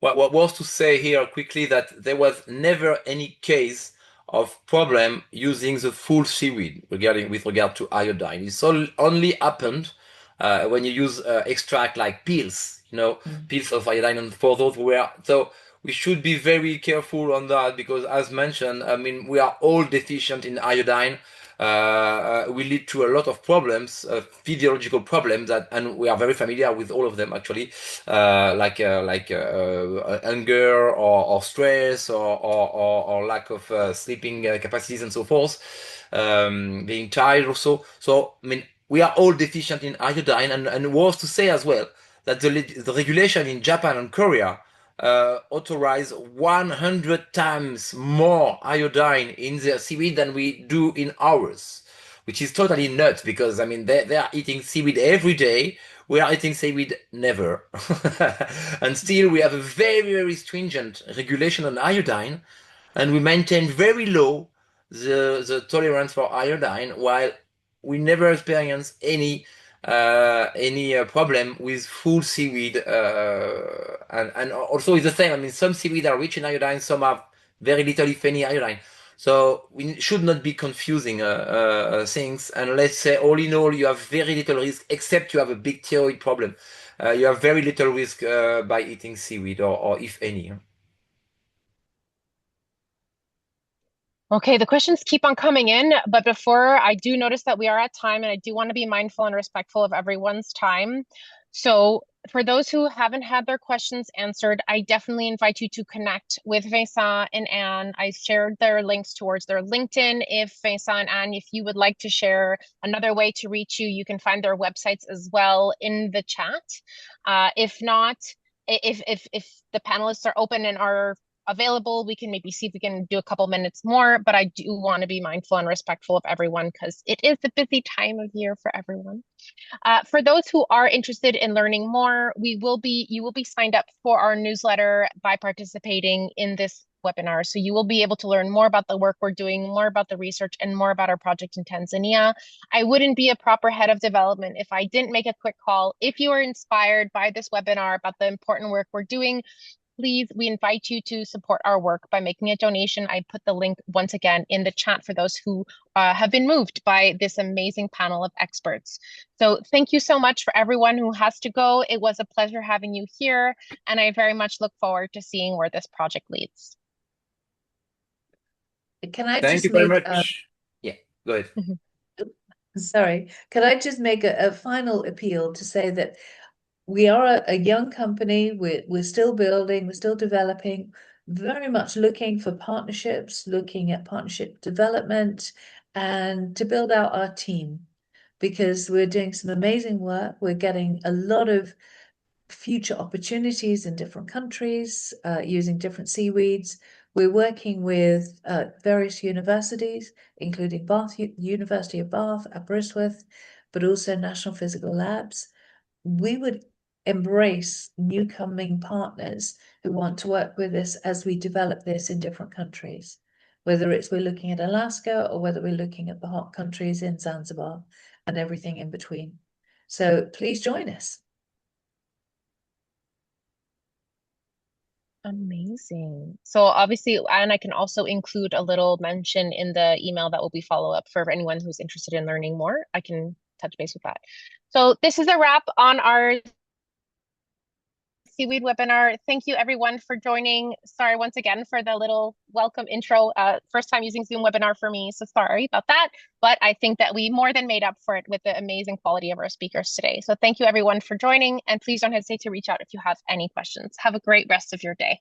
What was to say here quickly that there was never any case of problem using the full seaweed with regard to iodine. It's only happened when you use extract like pills, pills of iodine, and for those so we should be very careful on that because, as mentioned, I mean, we are all deficient in iodine. Will lead to a lot of problems, physiological problems, and we are very familiar with all of them actually, like hunger or stress or lack of sleeping capacities and so forth, being tired also. So I mean, we are all deficient in iodine, and was to say as well that the regulation in Japan and Korea authorize 100 times more iodine in their seaweed than we do in ours, which is totally nuts because, I mean, they are eating seaweed every day. We are eating seaweed never. And still we have a very, very stringent regulation on iodine, and we maintain very low the tolerance for iodine while we never experience any problem with full seaweed, and also it's the same. I mean, some seaweed are rich in iodine, some have very little, if any, iodine. So we should not be confusing things. And let's say, all in all, you have very little risk, except you have a big thyroid problem. You have very little risk by eating seaweed, or if any. Okay, the questions keep on coming in, but before I do notice that we are at time and I do want to be mindful and respectful of everyone's time. So for those who haven't had their questions answered, I definitely invite you to connect with Vincent and Anne. I shared their links towards their LinkedIn. If Vincent and Anne, if you would like to share another way to reach you, you can find their websites as well in the chat. If not, if the panelists are open and are available, we can maybe see if we can do a couple minutes more, but I do want to be mindful and respectful of everyone because it is a busy time of year for everyone. For those who are interested in learning more, you will be signed up for our newsletter by participating in this webinar. So you will be able to learn more about the work we're doing, more about the research, and more about our project in Tanzania. I wouldn't be a proper head of development if I didn't make a quick call. If you are inspired by this webinar about the important work we're doing, please, we invite you to support our work by making a donation. I put the link once again in the chat for those who have been moved by this amazing panel of experts. So thank you so much for everyone who has to go. It was a pleasure having you here, and I very much look forward to seeing where this project leads. Can I Thank just you very make much. Yeah, go ahead. sorry, can I just make a final appeal to say that we are a young company, we're still building, we're still developing, very much looking for partnerships, looking at partnership development and to build out our team, because we're doing some amazing work. We're getting a lot of future opportunities in different countries using different seaweeds. We're working with various universities, including University of Bath, Aberystwyth, but also National Physical Labs. We would embrace new coming partners who want to work with us as we develop this in different countries, whether it's we're looking at Alaska or whether we're looking at the hot countries in Zanzibar and everything in between. So please join us. Amazing. So obviously, and I can also include a little mention in the email that will be follow up for anyone who's interested in learning more. I can touch base with that. So this is a wrap on our Seaweed webinar. Thank you everyone for joining. Sorry once again for the little welcome intro. First time using Zoom webinar for me, so sorry about that. But I think that we more than made up for it with the amazing quality of our speakers today. So thank you everyone for joining, and please don't hesitate to reach out if you have any questions. Have a great rest of your day.